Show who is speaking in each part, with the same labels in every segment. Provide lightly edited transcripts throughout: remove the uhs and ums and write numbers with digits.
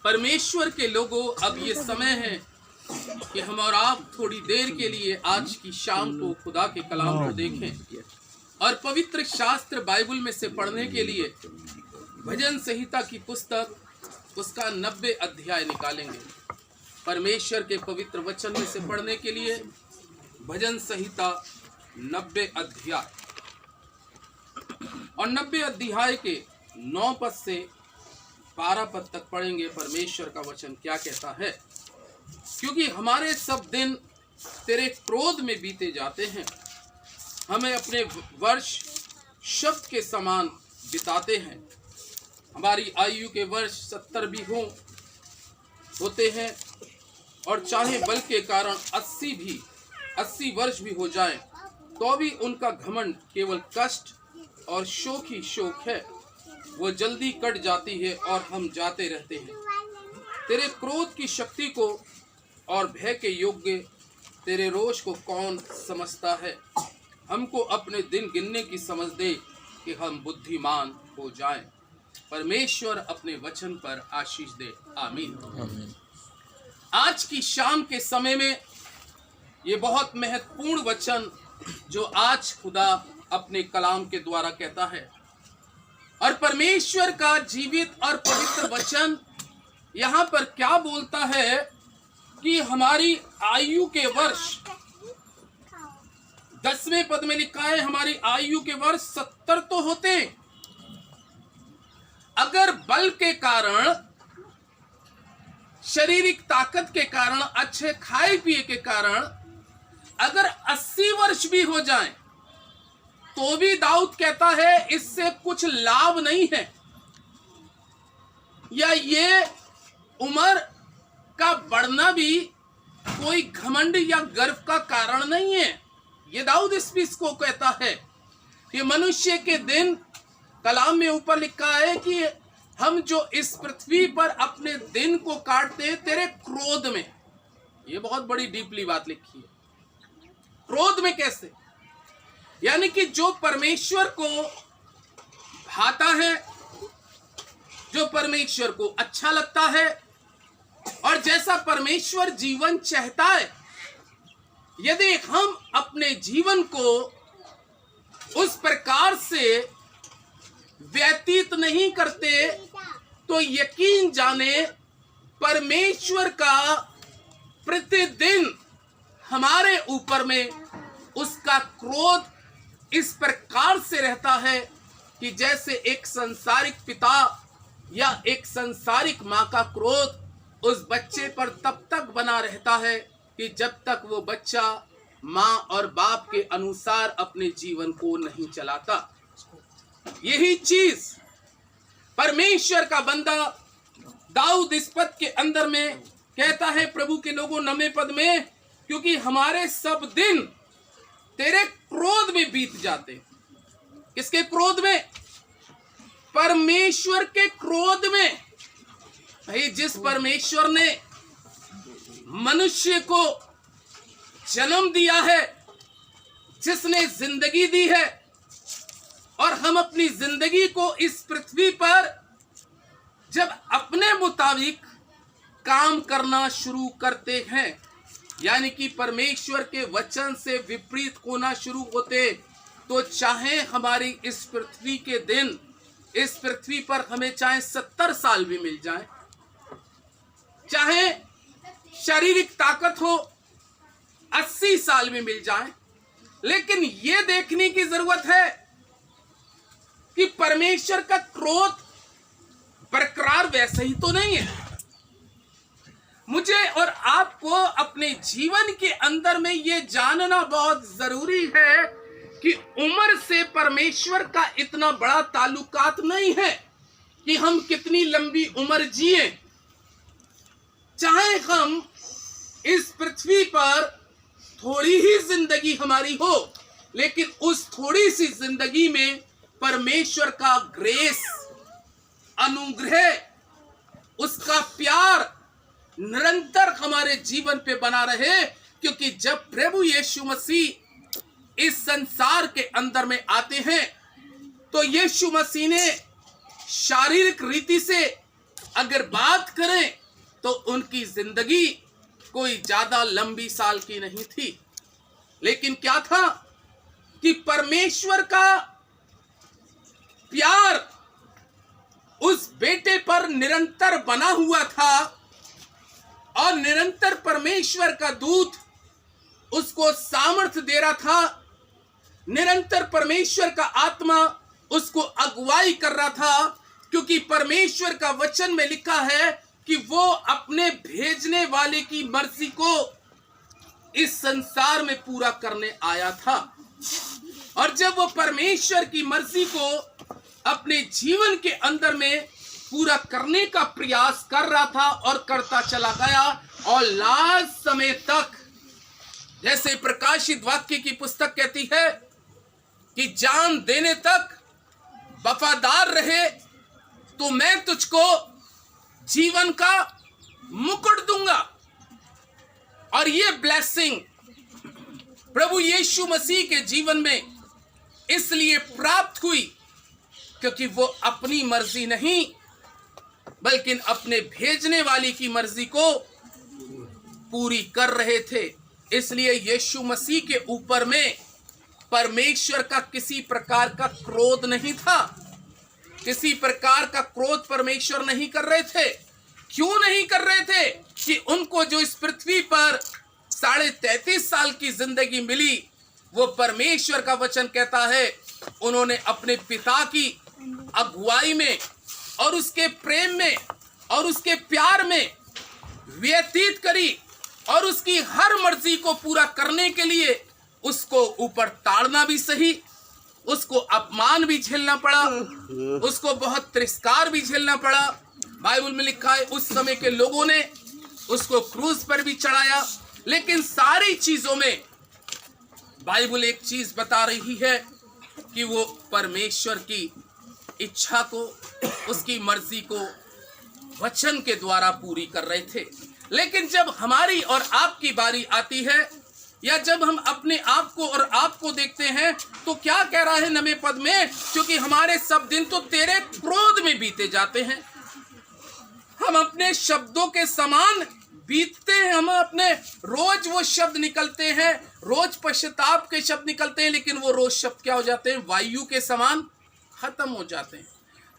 Speaker 1: परमेश्वर के लोगों, अब ये समय है कि हम और आप थोड़ी देर के लिए आज की शाम को खुदा के कलाम को देखें और पवित्र शास्त्र बाइबल में से पढ़ने के लिए भजन संहिता की पुस्तक उसका 90 अध्याय निकालेंगे। परमेश्वर के पवित्र वचन में से पढ़ने के लिए भजन संहिता 90 अध्याय और 90 अध्याय के 9 पद से 12 पद तक पढ़ेंगे। परमेश्वर का वचन क्या कहता है? क्योंकि हमारे सब दिन तेरे क्रोध में बीते जाते हैं, हमें अपने वर्ष शब्द के समान बिताते हैं। हमारी आयु के वर्ष 70 भी होते हैं और चाहे बल के कारण 80 वर्ष भी हो जाएं, तो भी उनका घमंड केवल कष्ट और शोक ही शोक है। वो जल्दी कट जाती है और हम जाते रहते हैं। तेरे क्रोध की शक्ति को और भय के योग्य तेरे रोष को कौन समझता है? हमको अपने दिन गिनने की समझ दे कि हम बुद्धिमान हो जाएं। परमेश्वर अपने वचन पर आशीष दे। आमीन। आज की शाम के समय में ये बहुत महत्वपूर्ण वचन जो आज खुदा अपने कलाम के द्वारा कहता है, और परमेश्वर का जीवित और पवित्र वचन यहाँ पर क्या बोलता है कि हमारी आयु के वर्ष 10वें पद में लिखा है, हमारी आयु के वर्ष 70 तो होते, अगर बल के कारण, शारीरिक ताकत के कारण, अच्छे खाए पिए के कारण अगर 80 वर्ष भी हो जाएं, तो भी दाऊद कहता है इससे कुछ लाभ नहीं है, या ये उम्र का बढ़ना भी कोई घमंड या गर्व का कारण नहीं है। ये दाऊद इस बीच को कहता है कि मनुष्य के दिन, कलाम में ऊपर लिखा है कि हम जो इस पृथ्वी पर अपने दिन को काटते हैं तेरे क्रोध में। ये बहुत बड़ी डीपली बात लिखी है। क्रोध में कैसे? यानी कि जो परमेश्वर को भाता है, जो परमेश्वर को अच्छा लगता है और जैसा परमेश्वर जीवन चाहता है, यदि हम अपने जीवन को उस प्रकार से व्यतीत नहीं करते, तो यकीन जाने परमेश्वर का प्रतिदिन हमारे ऊपर में उसका क्रोध इस प्रकार से रहता है कि जैसे एक संसारिक पिता या एक संसारिक माँ का क्रोध उस बच्चे पर तब तक बना रहता है कि जब तक वो बच्चा माँ और बाप के अनुसार अपने जीवन को नहीं चलाता। यही चीज परमेश्वर का बंदा दाऊद इस पद के अंदर में कहता है, प्रभु के लोगों 9वें पद में, क्योंकि हमारे सब दिन तेरे क्रोध में बीत जाते। किसके क्रोध में? परमेश्वर के क्रोध में। भाई, जिस परमेश्वर ने मनुष्य को जन्म दिया है, जिसने जिंदगी दी है, और हम अपनी जिंदगी को इस पृथ्वी पर जब अपने मुताबिक काम करना शुरू करते हैं, यानी कि परमेश्वर के वचन से विपरीत होना शुरू होते, तो चाहे हमारी इस पृथ्वी के दिन, इस पृथ्वी पर हमें चाहे 70 साल भी मिल जाए, चाहे शारीरिक ताकत हो 80 साल भी मिल जाए, लेकिन यह देखने की जरूरत है कि परमेश्वर का क्रोध बरकरार वैसे ही तो नहीं है। मुझे और आपको अपने जीवन के अंदर में यह जानना बहुत जरूरी है कि उम्र से परमेश्वर का इतना बड़ा ताल्लुकात नहीं है कि हम कितनी लंबी उम्र जिए। चाहे हम इस पृथ्वी पर थोड़ी ही जिंदगी हमारी हो, लेकिन उस थोड़ी सी जिंदगी में परमेश्वर का ग्रेस, अनुग्रह, उसका प्यार निरंतर हमारे जीवन पे बना रहे। क्योंकि जब प्रभु यीशु मसीह इस संसार के अंदर में आते हैं, तो यीशु मसीह ने शारीरिक रीति से अगर बात करें तो उनकी जिंदगी कोई ज्यादा लंबी साल की नहीं थी, लेकिन क्या था कि परमेश्वर का प्यार उस बेटे पर निरंतर बना हुआ था और निरंतर परमेश्वर का दूत उसको सामर्थ्य दे रहा था, निरंतर परमेश्वर का आत्मा उसको अगुवाई कर रहा था, क्योंकि परमेश्वर का वचन में लिखा है कि वो अपने भेजने वाले की मर्जी को इस संसार में पूरा करने आया था। और जब वो परमेश्वर की मर्जी को अपने जीवन के अंदर में पूरा करने का प्रयास कर रहा था और करता चला गया, और लास्ट समय तक, जैसे प्रकाशित वाक्य की पुस्तक कहती है कि जान देने तक वफादार रहे तो मैं तुझको जीवन का मुकुट दूंगा। और ये ब्लेसिंग प्रभु यीशु मसीह के जीवन में इसलिए प्राप्त हुई क्योंकि वो अपनी मर्जी नहीं बल्कि अपने भेजने वाली की मर्जी को पूरी कर रहे थे। इसलिए यीशु मसीह के ऊपर में परमेश्वर का किसी प्रकार का क्रोध नहीं था, किसी प्रकार का क्रोध परमेश्वर नहीं कर रहे थे। क्यों नहीं कर रहे थे? कि उनको जो इस पृथ्वी पर 33.5 साल की जिंदगी मिली, वो परमेश्वर का वचन कहता है उन्होंने अपने पिता की अगुवाई में और उसके प्रेम में और उसके प्यार में व्यतीत करी, और उसकी हर मर्जी को पूरा करने के लिए उसको ऊपर ताड़ना भी सही, उसको अपमान भी झेलना पड़ा, उसको बहुत तिरस्कार भी झेलना पड़ा। बाइबल में लिखा है उस समय के लोगों ने उसको क्रूस पर भी चढ़ाया। लेकिन सारी चीजों में बाइबल एक चीज बता रही है कि वो परमेश्वर की इच्छा को, उसकी मर्जी को वचन के द्वारा पूरी कर रहे थे। लेकिन जब हमारी और आपकी बारी आती है, या जब हम अपने आप को और आपको देखते हैं, तो क्या कह रहा है 9वें पद में? क्योंकि हमारे सब दिन तो तेरे क्रोध में बीते जाते हैं। हम अपने शब्दों के समान बीतते हैं, हम अपने रोज वो शब्द निकलते हैं, रोज पश्चाताप के शब्द निकलते हैं, लेकिन वो रोज शब्द क्या हो जाते हैं? वायु के समान खत्म हो जाते हैं,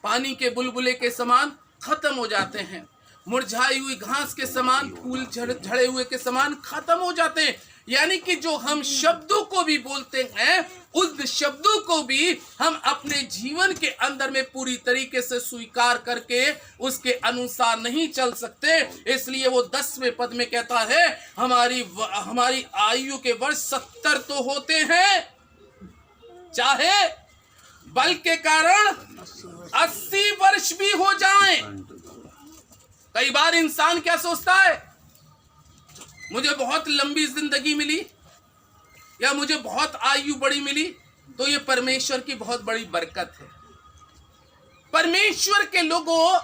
Speaker 1: पानी के बुलबुले के समान खत्म हो जाते हैं, मुरझाई हुई घास के समान, फूल झड़े हुए के समान खत्म हो जाते हैं। यानी कि जो हम शब्दों को भी बोलते हैं, उस शब्दों को भी हम अपने जीवन के अंदर में पूरी तरीके से स्वीकार करके उसके अनुसार नहीं चल सकते। इसलिए वो 10वें पद में कहता है हमारी आयु के वर्ष 70 तो होते हैं, चाहे बल के कारण 80 वर्ष भी हो जाएं। कई बार इंसान क्या सोचता है, मुझे बहुत लंबी जिंदगी मिली या मुझे बहुत आयु बड़ी मिली तो ये परमेश्वर की बहुत बड़ी बरकत है। परमेश्वर के लोगों,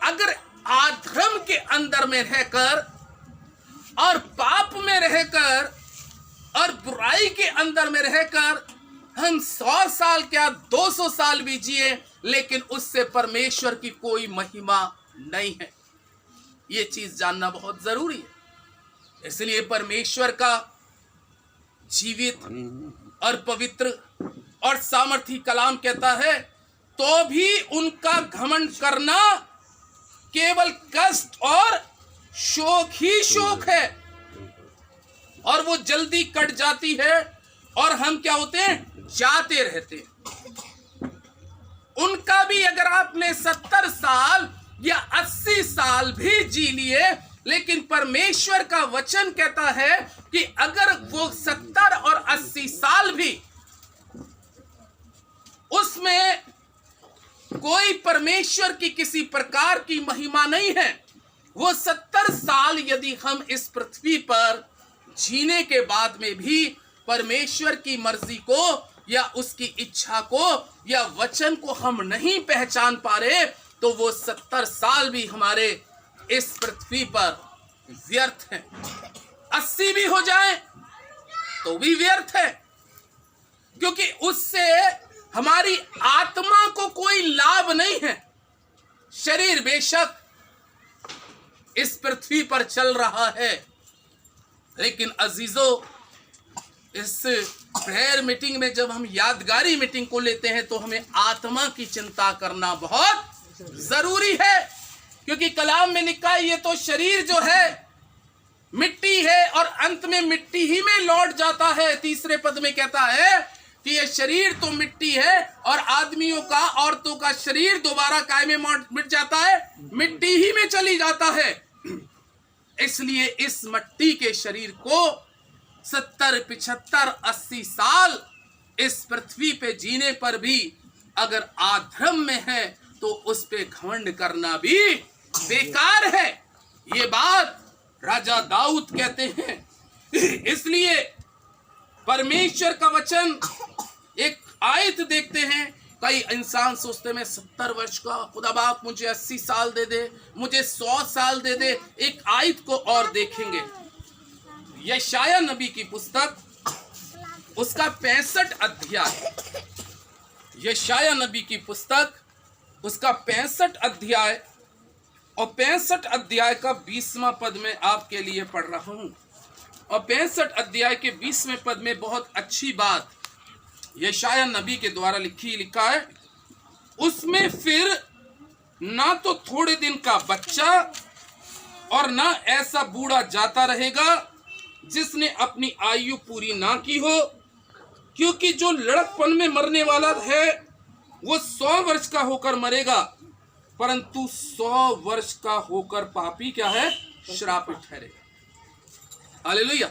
Speaker 1: अगर अधर्म के अंदर में रहकर और पाप में रहकर और बुराई के अंदर में रहकर हम 100 साल क्या 200 साल भी जिए, लेकिन उससे परमेश्वर की कोई महिमा नहीं है। ये चीज जानना बहुत जरूरी है। इसलिए परमेश्वर का जीवित और पवित्र और सामर्थी कलाम कहता है, तो भी उनका घमंड करना केवल कष्ट और शोक ही शोक है, और वो जल्दी कट जाती है और हम क्या होते हैं? जाते रहते हैं। उनका भी अगर आपने 70 साल या 80 साल भी जी लिए, लेकिन परमेश्वर का वचन कहता है कि अगर वो 70 और 80 साल भी उसमें कोई परमेश्वर की किसी प्रकार की महिमा नहीं है, वो 70 साल यदि हम इस पृथ्वी पर जीने के बाद में भी परमेश्वर की मर्जी को या उसकी इच्छा को या वचन को हम नहीं पहचान पा रहे, तो वो 70 साल भी हमारे इस पृथ्वी पर व्यर्थ है। 80 भी हो जाए तो भी व्यर्थ है, क्योंकि उससे हमारी आत्मा को कोई लाभ नहीं है। शरीर बेशक इस पृथ्वी पर चल रहा है, लेकिन अजीजों, इस प्रेयर मीटिंग में जब हम यादगारी मीटिंग को लेते हैं तो हमें आत्मा की चिंता करना बहुत जरूरी है, क्योंकि कलाम में लिखा है ये तो शरीर जो है मिट्टी है और अंत में मिट्टी ही में लौट जाता है। तीसरे पद में कहता है कि ये शरीर तो मिट्टी है और आदमियों का, औरतों का शरीर दोबारा काय में मिट जाता है, मिट्टी ही में चली जाता है। इसलिए इस मिट्टी के शरीर को 70, 75, 80 साल इस पृथ्वी पे जीने पर भी अगर आधर्म में है तो उस पे घमंड करना भी बेकार है। ये बात राजा दाऊद कहते हैं। इसलिए परमेश्वर का वचन, एक आयत देखते हैं, कई इंसान सोचते हैं मैं 70 वर्ष का, खुदा बाप मुझे 80 साल दे दे, मुझे 100 साल दे दे। एक आयत को और देखेंगे, यशाया नबी की पुस्तक, उसका 65 अध्याय, यशाया नबी की पुस्तक, उसका 65 अध्याय और 65 अध्याय का 20वां पद में आपके लिए पढ़ रहा हूं। और 65 अध्याय के 20वें पद में बहुत अच्छी बात यशाया नबी के द्वारा लिखा है। उसमें फिर ना तो थोड़े दिन का बच्चा और ना ऐसा बूढ़ा जाता रहेगा जिसने अपनी आयु पूरी ना की हो, क्योंकि जो लड़कपन में मरने वाला है वो 100 वर्ष का होकर मरेगा, परंतु 100 वर्ष का होकर पापी क्या है, श्रापित ठहरेगा। हालेलुया,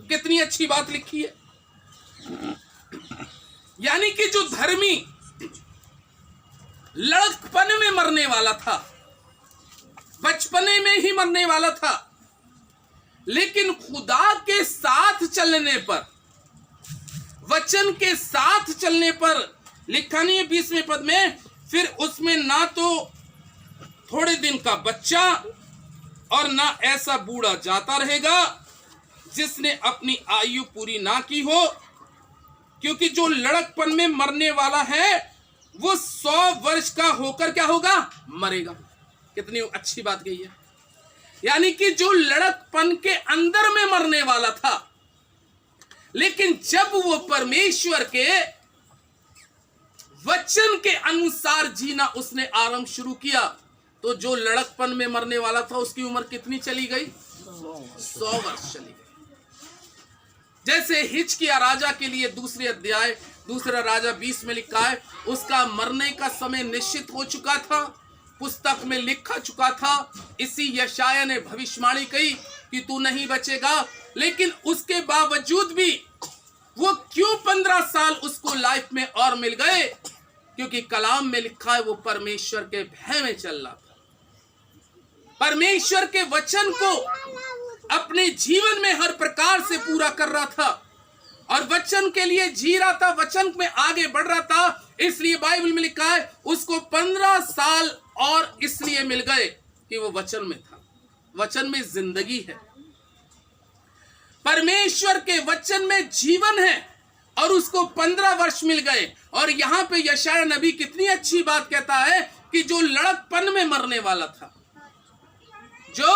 Speaker 1: कितनी अच्छी बात लिखी है। यानी कि जो धर्मी लड़कपन में मरने वाला था, बचपने में ही मरने वाला था, लेकिन खुदा के साथ चलने पर, वचन के साथ चलने पर, लिखा नहीं है 20वें पद में, फिर उसमें ना तो थोड़े दिन का बच्चा और ना ऐसा बूढ़ा जाता रहेगा जिसने अपनी आयु पूरी ना की हो, क्योंकि जो लड़कपन में मरने वाला है वो 100 वर्ष का होकर क्या होगा, मरेगा। कितनी अच्छी बात कही है। यानी कि जो लड़कपन के अंदर में मरने वाला था, लेकिन जब वो परमेश्वर के वचन के अनुसार जीना उसने आरंभ शुरू किया, तो जो लड़कपन में मरने वाला था उसकी उम्र कितनी चली गई, 100 वर्ष चली गई। जैसे हिजकिय्याह राजा के लिए दूसरे अध्याय, दूसरा राजा 20 में लिखा है, उसका मरने का समय निश्चित हो चुका था, पुस्तक में लिखा चुका था। इसी यशाया ने भविष्यवाणी कही कि तू नहीं बचेगा, लेकिन उसके बावजूद भी वो क्यों 15 साल उसको लाइफ में और मिल गए, क्योंकि कलाम में लिखा है वो परमेश्वर के भय में चल रहा था, परमेश्वर के वचन को अपने जीवन में हर प्रकार से पूरा कर रहा था और वचन के लिए जी रहा था, वचन में आगे बढ़ रहा था। इसलिए बाइबल में लिखा है उसको 15 साल और इसलिए मिल गए कि वो वचन में था। वचन में जिंदगी है, परमेश्वर के वचन में जीवन है, और उसको 15 वर्ष मिल गए। और यहां पे यशाया नबी कितनी अच्छी बात कहता है कि जो लड़कपन में मरने वाला था, जो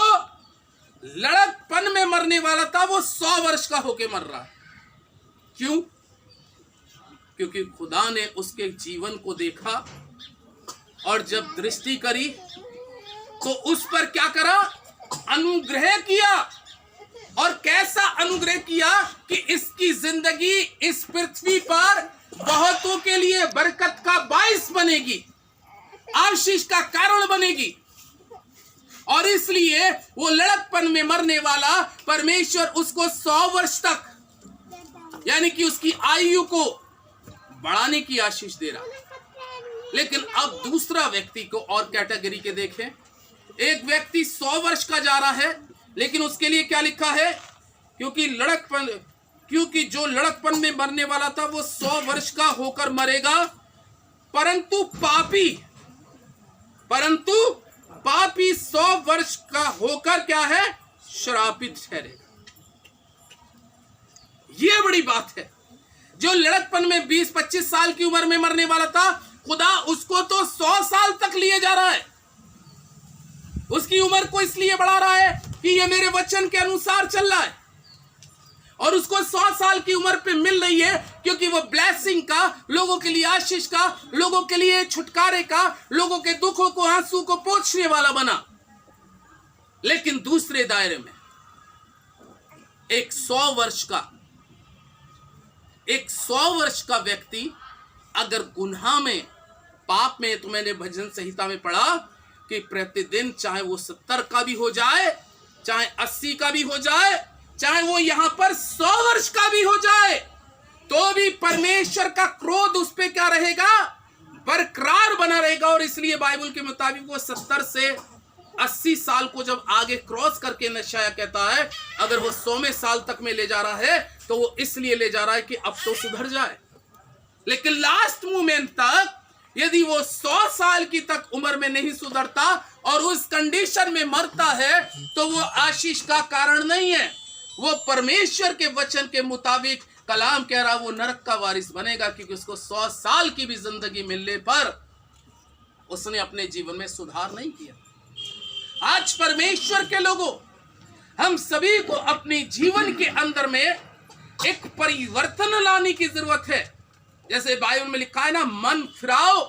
Speaker 1: लड़कपन में मरने वाला था, वो 100 वर्ष का होके मर रहा है। क्यों? क्योंकि खुदा ने उसके जीवन को देखा और जब दृष्टि करी तो उस पर क्या करा, अनुग्रह किया। और कैसा अनुग्रह किया कि इसकी जिंदगी इस पृथ्वी पर बहुतों के लिए बरकत का बाइस बनेगी, आशीष का कारण बनेगी। और इसलिए वो लड़कपन में मरने वाला परमेश्वर उसको 100 वर्ष तक, यानी कि उसकी आयु को बढ़ाने की आशीष दे रहा। लेकिन अब दूसरा व्यक्ति को और कैटेगरी के देखें। एक व्यक्ति 100 वर्ष का जा रहा है, लेकिन उसके लिए क्या लिखा है, क्योंकि जो लड़कपन में मरने वाला था वो 100 वर्ष का होकर मरेगा, परंतु पापी 100 वर्ष का होकर क्या है, श्रापित ठहरेगा। ये बड़ी बात है। जो लड़कपन में 20-25 साल की उम्र में मरने वाला था, खुदा उसको तो 100 साल तक लिए जा रहा है, उसकी उम्र को इसलिए बढ़ा रहा है कि ये मेरे वचन के अनुसार चल रहा है, और उसको 100 साल की उम्र पे मिल रही है क्योंकि वो ब्लेसिंग का, लोगों के लिए आशीष का, लोगों के लिए छुटकारे का, लोगों के दुखों को, आंसू को पोंछने वाला बना। लेकिन दूसरे दायरे में एक 100 वर्ष का व्यक्ति अगर गुनाह में, पाप में, तो मैंने भजन संहिता में पढ़ा कि प्रतिदिन चाहे वो 70 का भी हो जाए, चाहे 80 का भी हो जाए, चाहे वो यहां पर 100 वर्ष का भी हो जाए, तो भी परमेश्वर का क्रोध उस पे क्या रहेगा, बरकरार बना रहेगा। और इसलिए बाइबल के मुताबिक वो 70 से 80 साल को जब आगे क्रॉस करके यशायाह कहता है अगर वो 100वें साल तक में ले जा रहा है तो वो इसलिए ले जा रहा है कि अब तो सुधर जाए। लेकिन लास्ट मोमेंट तक यदि वो 100 साल की तक उम्र में नहीं सुधरता और उस कंडीशन में मरता है तो वो आशीष का कारण नहीं है, वो परमेश्वर के वचन के मुताबिक कलाम कह रहा वो नरक का वारिस बनेगा, क्योंकि उसको 100 साल की भी जिंदगी मिलने पर उसने अपने जीवन में सुधार नहीं किया। आज परमेश्वर के लोगों, हम सभी को अपने जीवन के अंदर में एक परिवर्तन लाने की जरूरत है। जैसे बाइबल में लिखा है ना, मन फिराओ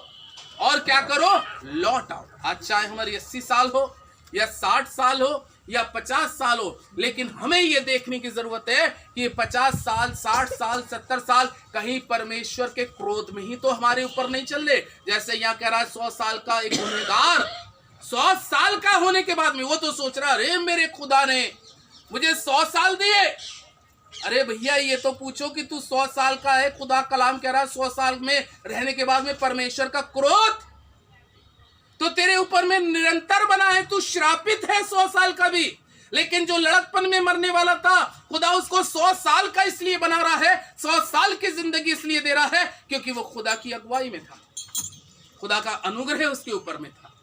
Speaker 1: और क्या करो, लौट आओ। आज चाहे हमारी 80 साल हो या 60 साल हो या 50 साल हो, लेकिन हमें यह देखने की जरूरत है कि 50 साल, 60 साल, 70 साल कहीं परमेश्वर के क्रोध में ही तो हमारे ऊपर नहीं चल रहे। जैसे यहाँ कह रहा है 100 साल का एक गुनहगार 100 साल का होने के बाद में वो तो सोच रहा, अरे मेरे खुदा ने मुझे 100 साल दिए। अरे भैया ये तो पूछो कि तू 100 साल का है, खुदा कलाम कह रहा है 100 साल में रहने के बाद में परमेश्वर का क्रोध तो तेरे ऊपर में निरंतर बना है, तू श्रापित है 100 साल का भी। लेकिन जो लड़कपन में मरने वाला था, खुदा उसको 100 साल का इसलिए बना रहा है, 100 साल की जिंदगी इसलिए दे रहा है क्योंकि वो खुदा की अगुवाई में था, खुदा का अनुग्रह उसके ऊपर में था।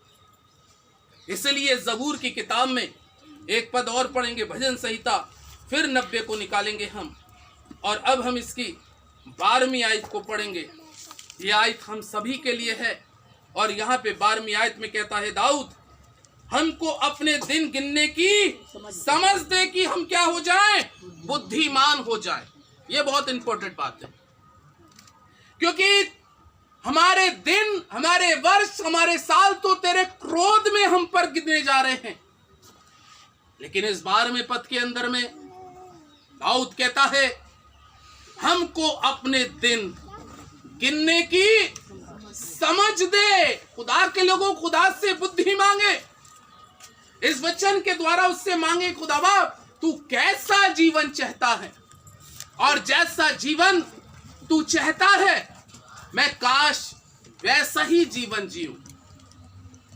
Speaker 1: इसलिए जबूर की किताब में एक पद और पढ़ेंगे, भजन संहिता, फिर 90 को निकालेंगे हम, और अब हम इसकी 12वीं आयत को पढ़ेंगे। ये आयत हम सभी के लिए है, और यहाँ पे 12वीं आयत में कहता है, दाऊद हमको अपने दिन गिनने की समझ दे कि हम क्या हो जाएं, बुद्धिमान हो जाएं। ये बहुत इंपॉर्टेंट बात है, क्योंकि हमारे दिन, हमारे वर्ष, हमारे साल तो तेरे क्रोध में हम पर गिनने जा रहे हैं। लेकिन इस 12वें पद के अंदर में दाऊद कहता है, हमको अपने दिन गिनने की समझ दे। खुदा के लोगों, खुदा से बुद्धि मांगे, इस वचन के द्वारा उससे मांगे, खुदा बाप तू कैसा जीवन चाहता है, और जैसा जीवन तू चाहता है मैं काश वैसा ही जीवन जीऊं।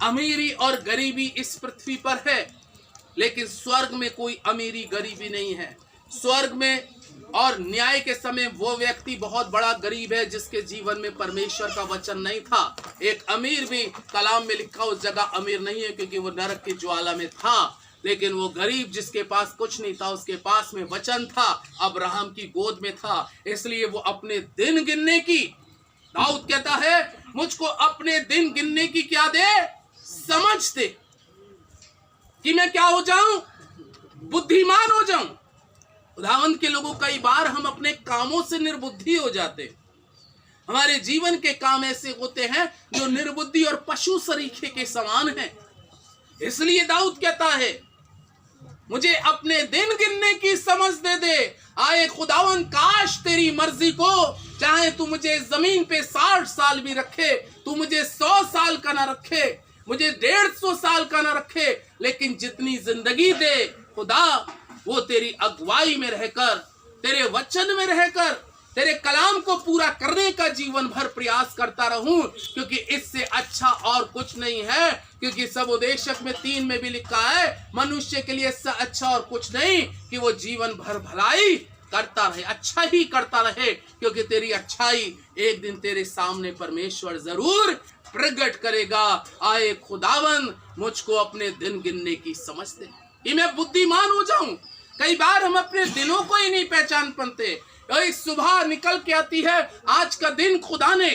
Speaker 1: अमीरी और गरीबी इस पृथ्वी पर है, लेकिन स्वर्ग में कोई अमीरी गरीबी नहीं है। स्वर्ग में और न्याय के समय वो व्यक्ति बहुत बड़ा गरीब है जिसके जीवन में परमेश्वर का वचन नहीं था। एक अमीर भी कलाम में लिखा उस जगह अमीर नहीं है क्योंकि वो नरक की ज्वाला में था। लेकिन वो गरीब जिसके पास कुछ नहीं था, उसके पास में वचन था, अब्राहम की गोद में था, इसलिए वो अपने दिन गिनने की, दाऊद कहता है मुझको अपने दिन गिनने की क्या दे, समझ दे, कि मैं क्या हो जाऊं, बुद्धिमान हो जाऊं। उदाहरण के लोगों, कई बार हम अपने कामों से निर्बुद्धि हो जाते। हमारे जीवन के काम ऐसे होते हैं जो निर्बुद्धि और पशु सरीखे के समान हैं। इसलिए दाऊद कहता है मुझे अपने दिन गिनने की समझ दे। आए खुदावन, काश तेरी मर्जी को, चाहे तू मुझे जमीन पे 60 साल भी रखे, तू मुझे 100 साल का ना रखे, मुझे 150 साल का ना रखे, लेकिन जितनी जिंदगी दे खुदा, वो तेरी अगुवाई में रहकर, तेरे वचन में रहकर, तेरे कलाम को पूरा करने का जीवन भर प्रयास करता रहूं, क्योंकि इससे अच्छा और कुछ नहीं है। क्योंकि सबोदेशक में 3 में भी लिखा है, मनुष्य के लिए इससे अच्छा और कुछ नहीं कि वो जीवन भर भलाई करता रहे, अच्छा ही करता रहे, क्योंकि तेरी अच्छाई एक दिन तेरे सामने परमेश्वर जरूर प्रकट करेगा। आए खुदावन, मुझको अपने दिन गिनने की समझ दे कि मैं बुद्धिमान हो जाऊं। कई बार हम अपने दिनों को ही नहीं पहचान पाते। सुबह निकल के आती है, आज का दिन खुदा ने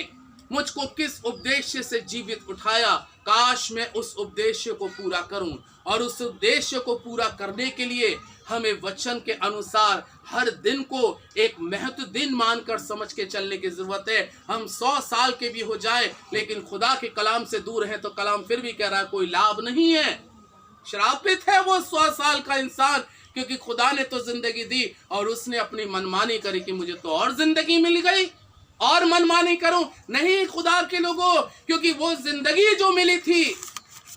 Speaker 1: मुझको किस उद्देश्य से जीवित उठाया, काश मैं उस उद्देश्य को पूरा करूं, और उस उद्देश्य को पूरा करने के लिए हमें वचन के अनुसार हर दिन को एक महत्व दिन मानकर समझ के चलने की जरूरत है। हम 100 साल के भी हो जाए लेकिन खुदा के कलाम से दूर है तो कलाम फिर भी कह रहा है कोई लाभ नहीं है। श्रापित है वो 100 साल का इंसान, क्योंकि खुदा ने तो जिंदगी दी और उसने अपनी मनमानी करी कि मुझे तो और जिंदगी मिल गई और मनमानी करूं। नहीं खुदा के लोगों, क्योंकि वो जिंदगी जो मिली थी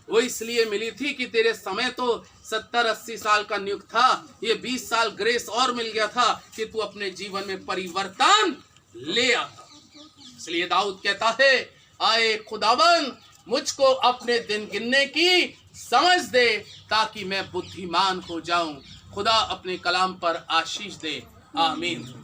Speaker 1: वो इसलिए मिली थी कि तेरे समय तो 70-80 साल का नियुक्त था, ये 20 साल ग्रेस और मिल गया था कि तू अपने जीवन में परिवर्तन ले आता। इसलिए दाऊद कहता है, आए खुदावन मुझको अपने दिन गिनने की समझ दे ताकि मैं बुद्धिमान हो जाऊं। खुदा अपने कलाम पर आशीष दे। आमीन।